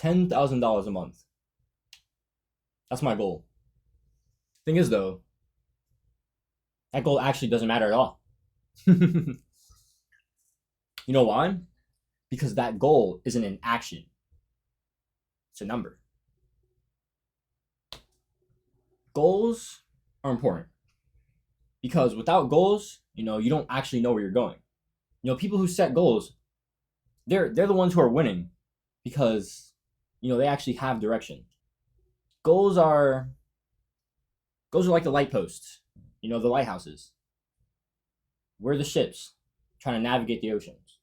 $10,000 a month. That's my goal. Thing is, though, that goal actually doesn't matter at all. You know why? Because that goal isn't an action. It's a number. Goals are important because without goals, you don't actually know where you're going. People who set goals, they're the ones who are winning because they actually have direction. Goals are like the light posts, the lighthouses. We're the ships trying to navigate the oceans.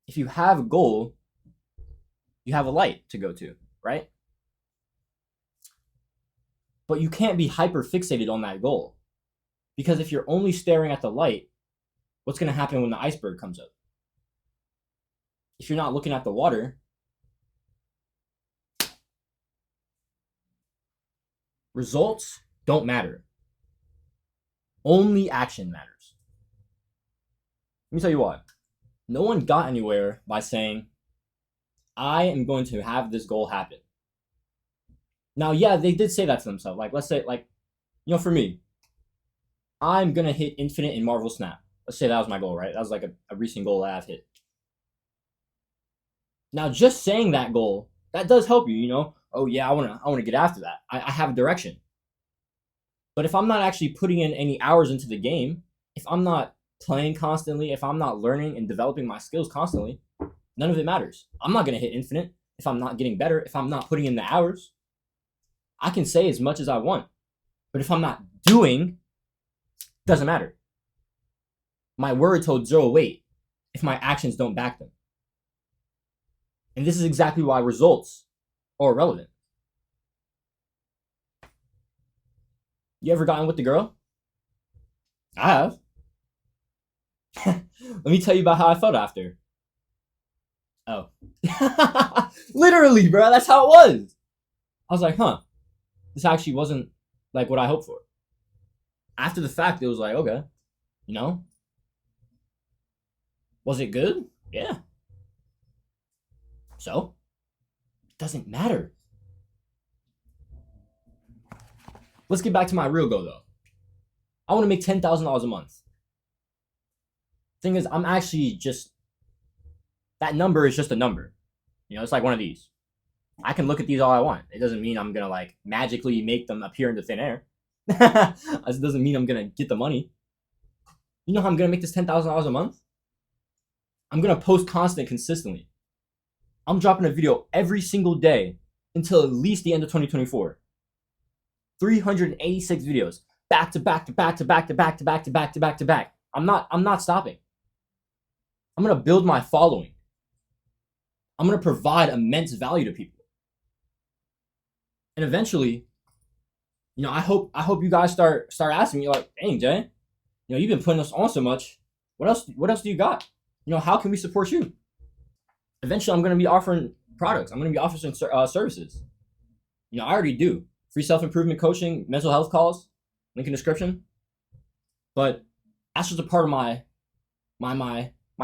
If you have a goal, you have a light to go to, right? But you can't be hyper fixated on that goal because if you're only staring at the light, what's going to happen when the iceberg comes up? If you're not looking at the water, results don't matter. Only action matters. Let me tell you why. No one got anywhere by saying, I am going to have this goal happen. Now, yeah, they did say that to themselves. Like, let's say, for me, I'm going to hit infinite in Marvel Snap. Let's say that was my goal, right? That was like a recent goal that I've hit. Now, just saying that goal, that does help you, Oh, yeah, I want to get after that. I have a direction. But if I'm not actually putting in any hours into the game, if I'm not playing constantly, if I'm not learning and developing my skills constantly, none of it matters. I'm not going to hit infinite if I'm not getting better, if I'm not putting in the hours. I can say as much as I want, but if I'm not doing, it doesn't matter. My words hold zero weight if my actions don't back them. And this is exactly why results are irrelevant. You ever gotten with the girl? I have. Let me tell you about how I felt after. Oh. Literally, bro, that's how it was. I was like, this actually wasn't like what I hoped for. After the fact, it was like, okay, was it good? Yeah. So, it doesn't matter. Let's get back to my real goal, though. I want to make $10,000 a month. Thing is, I'm actually that number is just a number. It's like one of these. I can look at these all I want. It doesn't mean I'm going to magically make them appear into thin air. It doesn't mean I'm going to get the money. You know how I'm going to make this $10,000 a month? I'm going to post consistently. I'm dropping a video every single day until at least the end of 2024. 386 videos. Back to back to back to back to back to back to back to back to back. I'm not stopping. I'm going to build my following. I'm going to provide immense value to people. And eventually, I hope you guys start asking me like, dang, Jay, you've been putting us on so much. What else do you got? How can we support you? Eventually, I'm going to be offering products. I'm going to be offering services. I already do. Free self-improvement coaching, mental health calls, link in description. But that's just a part of my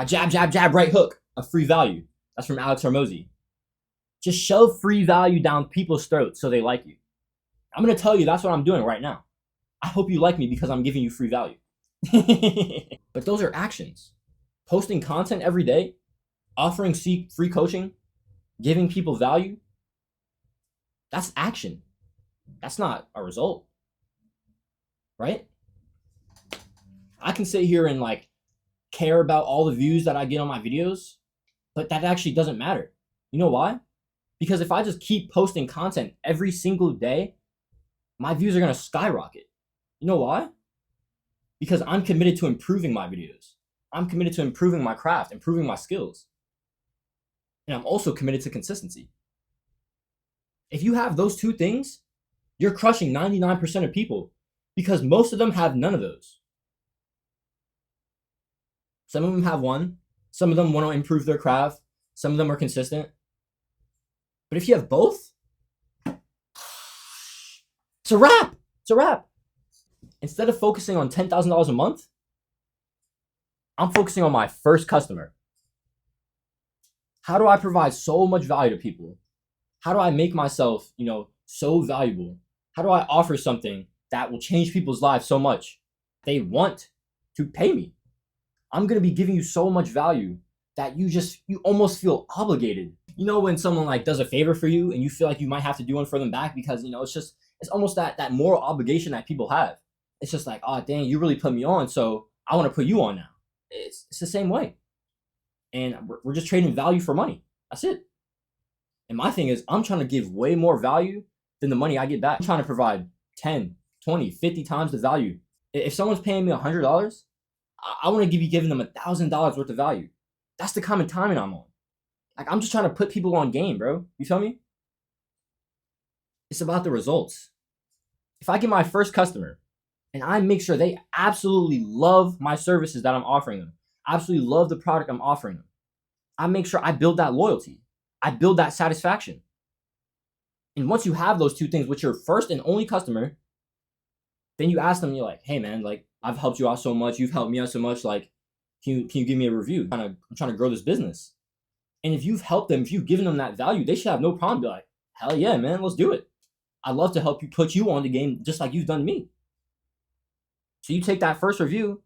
jab, right hook of free value. That's from Alex Hormozy. Just shove free value down people's throats so they like you. I'm going to tell you that's what I'm doing right now. I hope you like me because I'm giving you free value. But those are actions. Posting content every day, offering free coaching, giving people value, that's action. That's not a result. Right? I can sit here and care about all the views that I get on my videos, but that actually doesn't matter. You know why? Because if I just keep posting content every single day, my views are going to skyrocket. You know why? Because I'm committed to improving my videos. I'm committed to improving my craft, improving my skills. And I'm also committed to consistency. If you have those two things, you're crushing 99% of people because most of them have none of those. Some of them have one. Some of them want to improve their craft. Some of them are consistent. But if you have both, it's a wrap. It's a wrap. Instead of focusing on $10,000 a month, I'm focusing on my first customer. How do I provide so much value to people? How do I make myself, so valuable? How do I offer something that will change people's lives so much? They want to pay me. I'm going to be giving you so much value that you almost feel obligated. When someone like does a favor for you and you feel like you might have to do one for them back because, it's almost that moral obligation that people have. It's just like, oh, dang, you really put me on, so I want to put you on now. It's the same way. And we're just trading value for money. That's it. And my thing is, I'm trying to give way more value than the money I get back. I'm trying to provide 10, 20, 50 times the value. If someone's paying me $100, I want to be giving them $1,000 worth of value. That's the kind of timing I'm on. Like, I'm just trying to put people on game, bro. You feel me? It's about the results. If I get my first customer and I make sure they absolutely love my services that I'm offering them, absolutely love the product I'm offering them, I make sure I build that loyalty. I build that satisfaction. And once you have those two things with your first and only customer, then you ask them, you're like, hey man, like, I've helped you out so much, you've helped me out so much, like, can you give me a review? I'm trying to grow this business. And if you've helped them, if you've given them that value, they should have no problem. Be like, hell yeah, man, let's do it. I'd love to help you, put you on the game just like you've done me. So you take that first review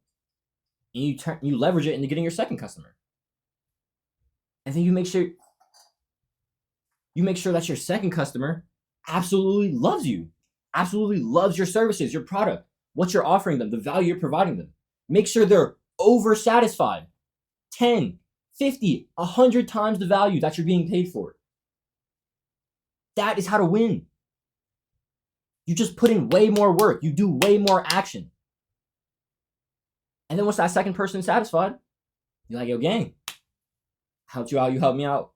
and you leverage it into getting your second customer. And then you make sure that your second customer absolutely loves you, absolutely loves your services, your product, what you're offering them, the value you're providing them. Make sure they're over satisfied. 10, 50, 100 times the value that you're being paid for. That is how to win. You just put in way more work. You do way more action. And then once that second person is satisfied, you're like, yo, gang, helped you out, you helped me out,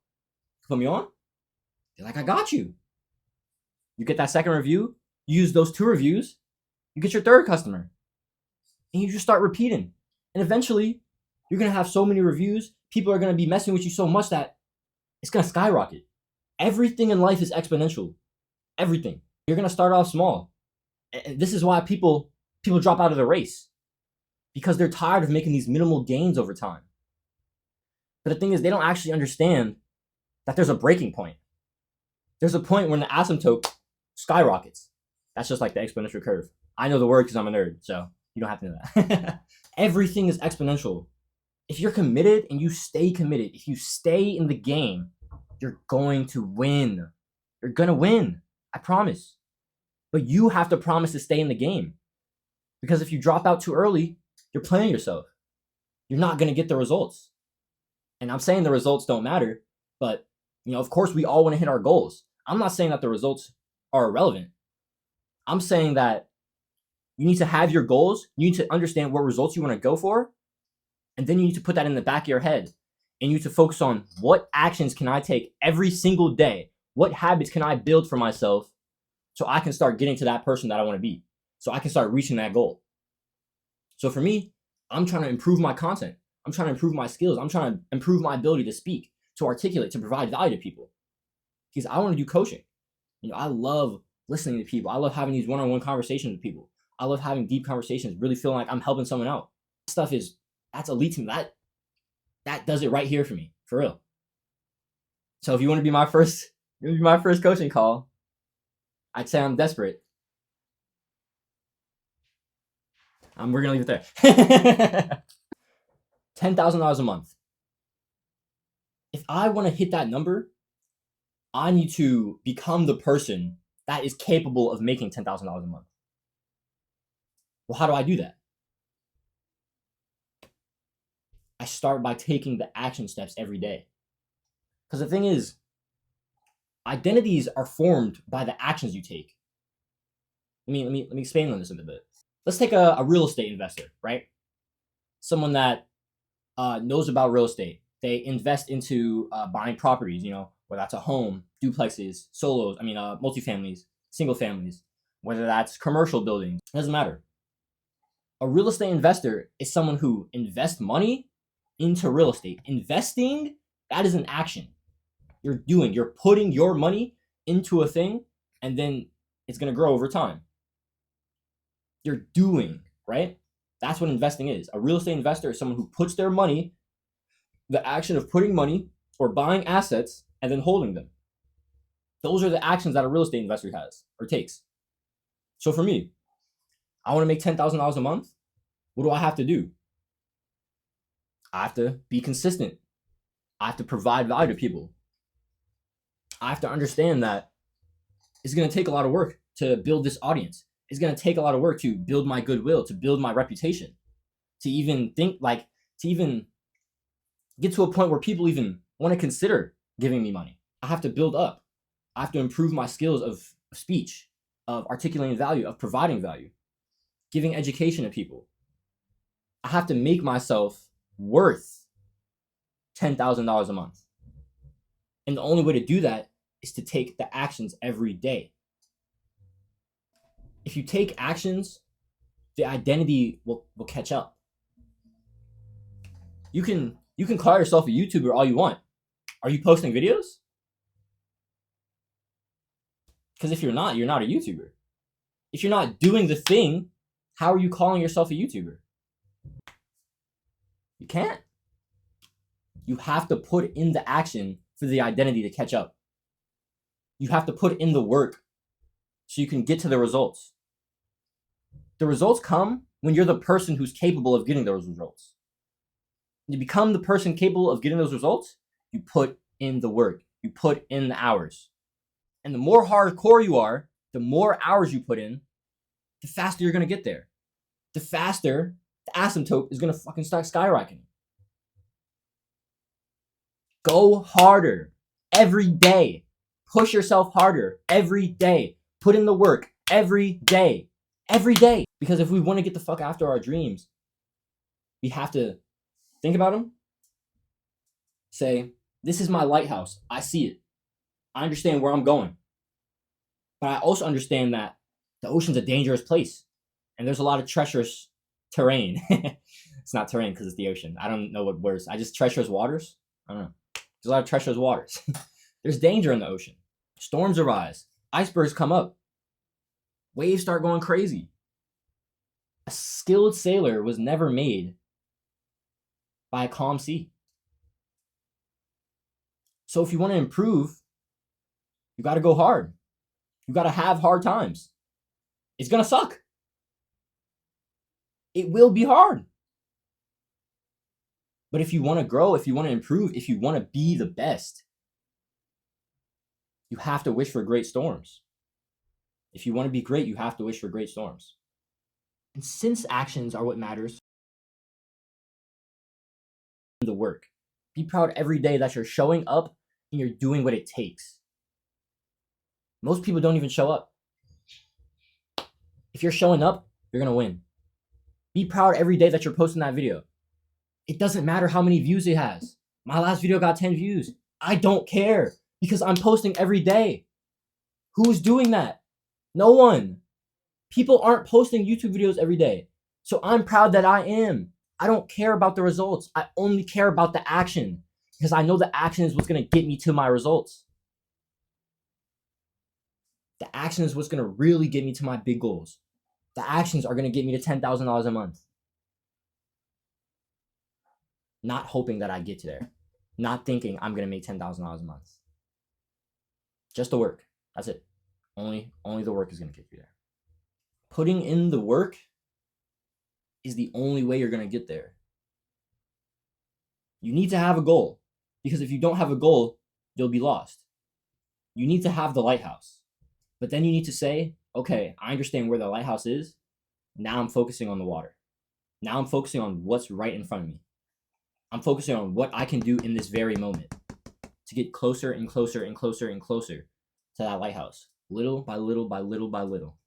put me on. You're like, I got you. You get that second review, you use those 2 reviews, you get your third customer. And you just start repeating. And eventually, you're going to have so many reviews, people are going to be messing with you so much that it's going to skyrocket. Everything in life is exponential. Everything. You're going to start off small. And this is why people drop out of the race. Because they're tired of making these minimal gains over time. But the thing is, they don't actually understand that there's a breaking point. There's a point when the asymptote skyrockets. That's just like the exponential curve. I know the word because I'm a nerd, so you don't have to know that. Everything is exponential. If you're committed and you stay committed, if you stay in the game, you're going to win. You're going to win. I promise. But you have to promise to stay in the game. Because if you drop out too early, you're playing yourself. You're not going to get the results. And I'm saying the results don't matter, but of course we all want to hit our goals. I'm not saying that the results are irrelevant. I'm saying that you need to have your goals. You need to understand what results you want to go for. And then you need to put that in the back of your head. And you need to focus on what actions can I take every single day? What habits can I build for myself so I can start getting to that person that I want to be? So I can start reaching that goal. So for me, I'm trying to improve my content. I'm trying to improve my skills. I'm trying to improve my ability to speak, to articulate, to provide value to people. Because I want to do coaching. I love listening to people. I love having these one-on-one conversations with people. I love having deep conversations, really feeling like I'm helping someone out. That's elite to me. That does it right here for me, for real. So if you want to be my first coaching call, I'd say I'm desperate. We're gonna leave it there. $10,000 a month. If I want to hit that number, I need to become the person that is capable of making $10,000 a month. Well, how do I do that? I start by taking the action steps every day. Because the thing is, identities are formed by the actions you take. Let me expand on this a bit. Let's take a real estate investor, right? Someone that knows about real estate. They invest into buying properties, whether that's a home, duplexes, solos, multifamilies, single families, whether that's commercial buildings, it doesn't matter. A real estate investor is someone who invests money into real estate. Investing, that is an action. You're putting your money into a thing, and then it's going to grow over time. You're doing, right? That's what investing is. A real estate investor is someone who puts their money, the action of putting money or buying assets and then holding them. Those are the actions that a real estate investor has or takes. So for me, I want to make $10,000 a month. What do I have to do? I have to be consistent. I have to provide value to people. I have to understand that it's going to take a lot of work to build this audience. It's going to take a lot of work to build my goodwill, to build my reputation, to even to even get to a point where people even want to consider giving me money. I have to build up. I have to improve my skills of speech, of articulating value, of providing value, giving education to people. I have to make myself worth $10,000 a month. And the only way to do that is to take the actions every day. If you take actions, the identity will catch up. You can call yourself a YouTuber all you want. Are you posting videos? Because if you're not a YouTuber. If you're not doing the thing, how are you calling yourself a YouTuber? You can't. You have to put in the action for the identity to catch up. You have to put in the work so you can get to the results. The results come when you're the person who's capable of getting those results. When you become the person capable of getting those results, you put in the work. You put in the hours. And the more hardcore you are, the more hours you put in, the faster you're going to get there. The faster the asymptote is going to fucking start skyrocketing. Go harder every day. Push yourself harder every day. Put in the work every day. Every day. Because if we want to get the fuck after our dreams, we have to think about them. Say, this is my lighthouse. I see it. I understand where I'm going. But I also understand that the ocean's a dangerous place. And there's a lot of treacherous terrain. It's not terrain because it's the ocean. I don't know what words. I just treacherous waters. I don't know. There's a lot of treacherous waters. There's danger in the ocean. Storms arise. Icebergs come up. Waves start going crazy. A skilled sailor was never made by a calm sea. So if you want to improve, you got to go hard. You got to have hard times. It's going to suck. It will be hard. But if you want to grow, if you want to improve, if you want to be the best, you have to wish for great storms. If you want to be great, you have to wish for great storms. And since actions are what matters, the work. Be proud every day that you're showing up and you're doing what it takes. Most people don't even show up. If you're showing up, you're going to win. Be proud every day that you're posting that video. It doesn't matter how many views it has. My last video got 10 views. I don't care because I'm posting every day. Who's doing that? No one. People aren't posting YouTube videos every day. So I'm proud that I am. I don't care about the results. I only care about the action because I know the action is what's going to get me to my results. The action is what's going to really get me to my big goals. The actions are going to get me to $10,000 a month. Not hoping that I get to there. Not thinking I'm going to make $10,000 a month. Just the work. That's it. Only the work is going to get you there. Putting in the work is the only way you're going to get there. You need to have a goal. Because if you don't have a goal, you'll be lost. You need to have the lighthouse. But then you need to say, okay, I understand where the lighthouse is. Now I'm focusing on the water. Now I'm focusing on what's right in front of me. I'm focusing on what I can do in this very moment to get closer and closer and closer and closer to that lighthouse. Little by little by little by little.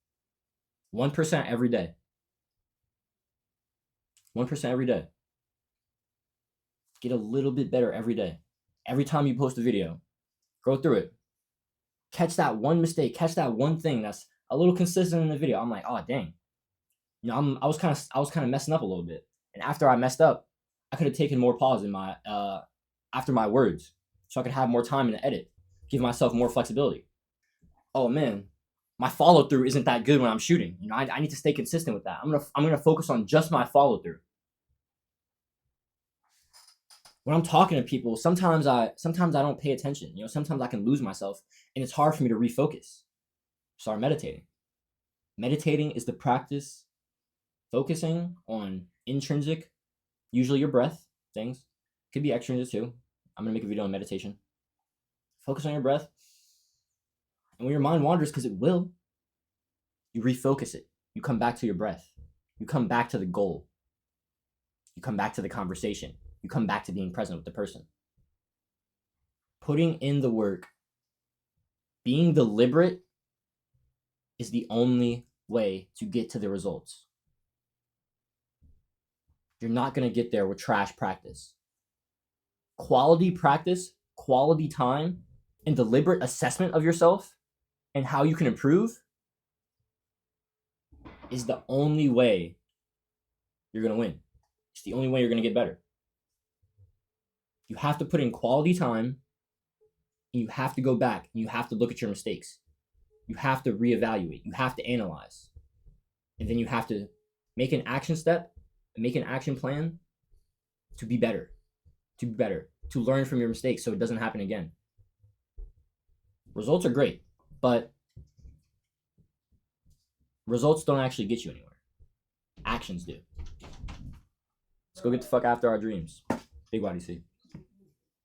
1% every day. 1% every day. Get a little bit better every day. Every time you post a video, go through it. Catch that one mistake. Catch that one thing that's a little consistent in the video. I'm like, oh dang. You know, I was kind of messing up a little bit. And after I messed up, I could have taken more pause in my after my words, so I could have more time in the edit, give myself more flexibility. Oh man, my follow through isn't that good when I'm shooting. You know, I need to stay consistent with that. I'm gonna focus on just my follow through. When I'm talking to people, sometimes I don't pay attention. You know, sometimes I can lose myself, and it's hard for me to refocus. Start meditating. Meditating is the practice focusing on intrinsic, usually your breath things. Could be extrinsic too. I'm gonna make a video on meditation. Focus on your breath. And when your mind wanders, because it will, you refocus it. You come back to your breath. You come back to the goal. You come back to the conversation. You come back to being present with the person. Putting in the work, being deliberate is the only way to get to the results. You're not going to get there with trash practice. Quality practice, quality time, and deliberate assessment of yourself and how you can improve is the only way you're going to win. It's the only way you're going to get better. You have to put in quality time, and you have to go back, and you have to look at your mistakes. You have to reevaluate. You have to analyze. And then you have to make an action step, make an action plan to be better, to learn from your mistakes so it doesn't happen again. Results are great, but results don't actually get you anywhere. Actions do. Let's go get the fuck after our dreams. Big YDC.